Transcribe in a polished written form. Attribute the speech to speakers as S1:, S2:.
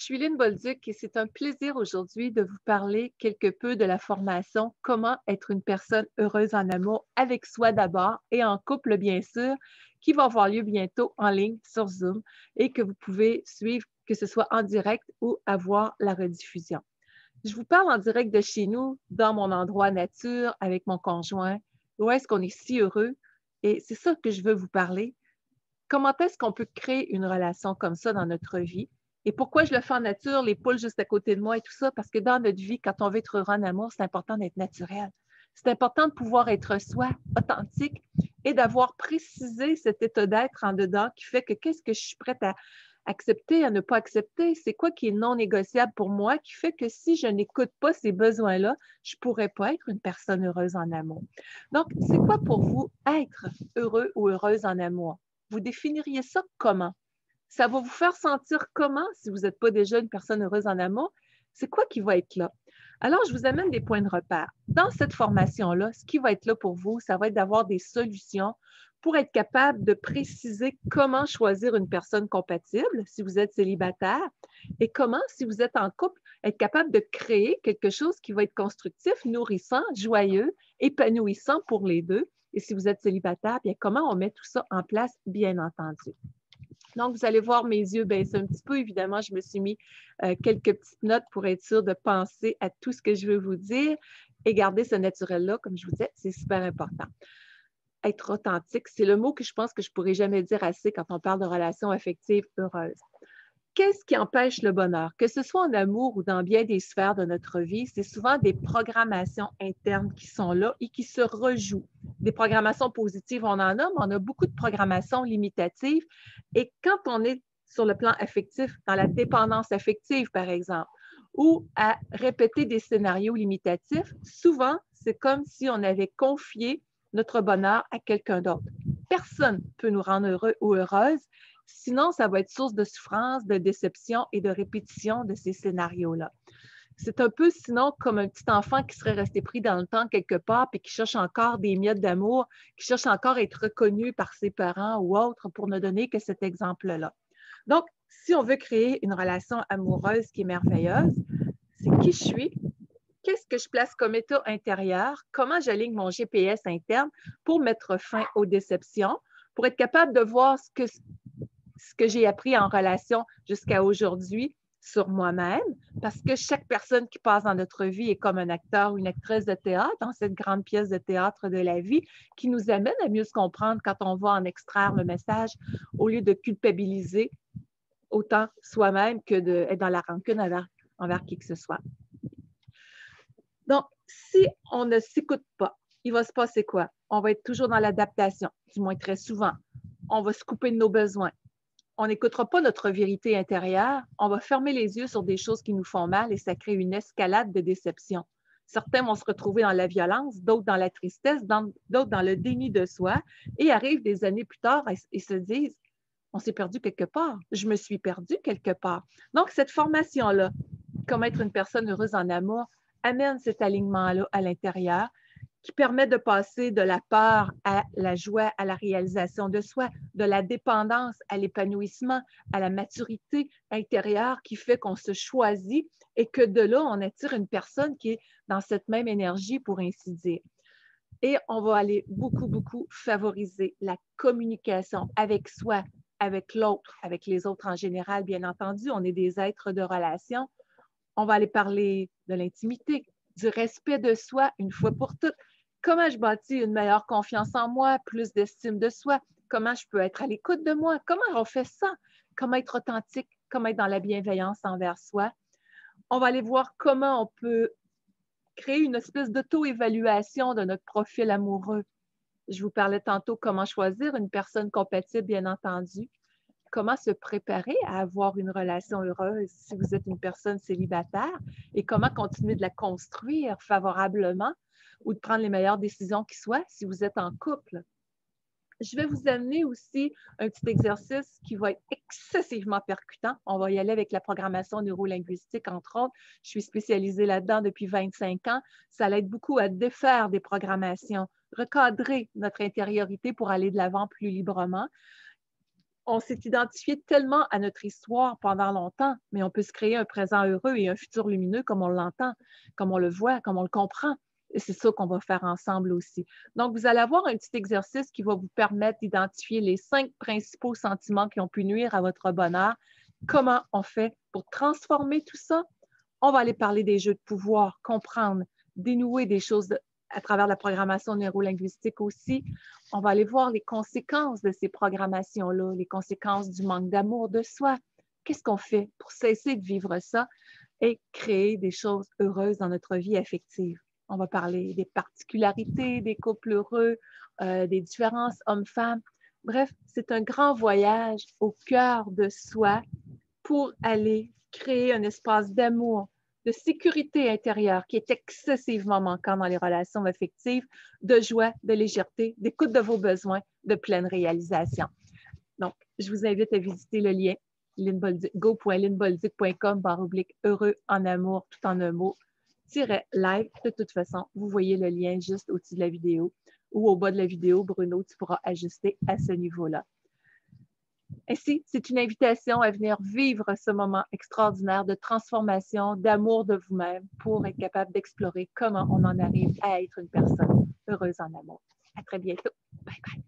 S1: Je suis Lynn Bolduc et c'est un plaisir aujourd'hui de vous parler quelque peu de la formation Comment être une personne heureuse en amour avec soi d'abord et en couple, bien sûr, qui va avoir lieu bientôt en ligne sur Zoom et que vous pouvez suivre, que ce soit en direct ou avoir la rediffusion. Je vous parle en direct de chez nous, dans mon endroit nature, avec mon conjoint, où est-ce qu'on est si heureux et c'est ça que je veux vous parler. Comment est-ce qu'on peut créer une relation comme ça dans notre vie? Et pourquoi je le fais en nature, les poules juste à côté de moi et tout ça? Parce que dans notre vie, quand on veut être heureux en amour, c'est important d'être naturel. C'est important de pouvoir être soi, authentique, et d'avoir précisé cet état d'être en dedans qui fait que qu'est-ce que je suis prête à accepter, à ne pas accepter? C'est quoi qui est non négociable pour moi qui fait que si je n'écoute pas ces besoins-là, je ne pourrais pas être une personne heureuse en amour. Donc, c'est quoi pour vous être heureux ou heureuse en amour? Vous définiriez ça comment? Ça va vous faire sentir comment si vous n'êtes pas déjà une personne heureuse en amour? C'est quoi qui va être là? Alors, je vous amène des points de repère. Dans cette formation-là, ce qui va être là pour vous, ça va être d'avoir des solutions pour être capable de préciser comment choisir une personne compatible si vous êtes célibataire et comment, si vous êtes en couple, être capable de créer quelque chose qui va être constructif, nourrissant, joyeux, épanouissant pour les deux. Et si vous êtes célibataire, bien comment on met tout ça en place, bien entendu. Donc, vous allez voir mes yeux baisser un petit peu. Évidemment, je me suis mis quelques petites notes pour être sûre de penser à tout ce que je veux vous dire et garder ce naturel-là, comme je vous disais, c'est super important. Être authentique, c'est le mot que je pense que je ne pourrais jamais dire assez quand on parle de relations affectives heureuses. Qu'est-ce qui empêche le bonheur? Que ce soit en amour ou dans bien des sphères de notre vie, c'est souvent des programmations internes qui sont là et qui se rejouent. Des programmations positives, on en a, mais on a beaucoup de programmations limitatives. Et quand on est sur le plan affectif, dans la dépendance affective, par exemple, ou à répéter des scénarios limitatifs, souvent, c'est comme si on avait confié notre bonheur à quelqu'un d'autre. Personne ne peut nous rendre heureux ou heureuse. Sinon, ça va être source de souffrance, de déception et de répétition de ces scénarios-là. C'est un peu sinon comme un petit enfant qui serait resté pris dans le temps quelque part et qui cherche encore des miettes d'amour, qui cherche encore à être reconnu par ses parents ou autres pour ne donner que cet exemple-là. Donc, si on veut créer une relation amoureuse qui est merveilleuse, c'est qui je suis, qu'est-ce que je place comme état intérieur, comment j'aligne mon GPS interne pour mettre fin aux déceptions, pour être capable de voir ce que j'ai appris en relation jusqu'à aujourd'hui sur moi-même, parce que chaque personne qui passe dans notre vie est comme un acteur ou une actrice de théâtre dans cette grande pièce de théâtre de la vie qui nous amène à mieux se comprendre quand on va en extraire le message au lieu de culpabiliser autant soi-même que d'être dans la rancune envers qui que ce soit. Donc, si on ne s'écoute pas, il va se passer quoi? On va être toujours dans l'adaptation, du moins très souvent. On va se couper de nos besoins. On n'écoutera pas notre vérité intérieure. On va fermer les yeux sur des choses qui nous font mal et ça crée une escalade de déception. Certains vont se retrouver dans la violence, d'autres dans la tristesse, d'autres dans le déni de soi et arrivent des années plus tard et se disent on s'est perdu quelque part, je me suis perdu quelque part. Donc, cette formation-là, comment être une personne heureuse en amour, amène cet alignement-là à l'intérieur qui permet de passer de la peur à la joie, à la réalisation de soi, de la dépendance à l'épanouissement, à la maturité intérieure qui fait qu'on se choisit et que de là, on attire une personne qui est dans cette même énergie, pour ainsi dire. Et on va aller beaucoup, beaucoup favoriser la communication avec soi, avec l'autre, avec les autres en général, bien entendu. On est des êtres de relation. On va aller parler de l'intimité, du respect de soi une fois pour toutes. Comment je bâtis une meilleure confiance en moi, plus d'estime de soi? Comment je peux être à l'écoute de moi? Comment on fait ça? Comment être authentique? Comment être dans la bienveillance envers soi? On va aller voir comment on peut créer une espèce d'auto-évaluation de notre profil amoureux. Je vous parlais tantôt comment choisir une personne compatible, bien entendu. Comment se préparer à avoir une relation heureuse si vous êtes une personne célibataire et comment continuer de la construire favorablement ou de prendre les meilleures décisions qui soient si vous êtes en couple. Je vais vous amener aussi un petit exercice qui va être excessivement percutant. On va y aller avec la programmation neurolinguistique, entre autres. Je suis spécialisée là-dedans depuis 25 ans. Ça l'aide beaucoup à défaire des programmations, recadrer notre intériorité pour aller de l'avant plus librement. On s'est identifié tellement à notre histoire pendant longtemps, mais on peut se créer un présent heureux et un futur lumineux comme on l'entend, comme on le voit, comme on le comprend. Et c'est ça qu'on va faire ensemble aussi. Donc, vous allez avoir un petit exercice qui va vous permettre d'identifier les 5 principaux sentiments qui ont pu nuire à votre bonheur. Comment on fait pour transformer tout ça? On va aller parler des jeux de pouvoir, comprendre, dénouer des choses à travers la programmation neurolinguistique aussi. On va aller voir les conséquences de ces programmations-là, les conséquences du manque d'amour de soi. Qu'est-ce qu'on fait pour cesser de vivre ça et créer des choses heureuses dans notre vie affective? On va parler des particularités des couples heureux, des différences hommes-femmes. Bref, c'est un grand voyage au cœur de soi pour aller créer un espace d'amour, de sécurité intérieure qui est excessivement manquant dans les relations affectives, de joie, de légèreté, d'écoute de vos besoins, de pleine réalisation. Donc, je vous invite à visiter le lien go.linbolduc.com/heureux en amour, tout en un mot, -live. De toute façon, vous voyez le lien juste au-dessus de la vidéo ou au bas de la vidéo. Bruno, tu pourras ajuster à ce niveau-là. Ainsi, c'est une invitation à venir vivre ce moment extraordinaire de transformation, d'amour de vous-même pour être capable d'explorer comment on en arrive à être une personne heureuse en amour. À très bientôt. Bye bye.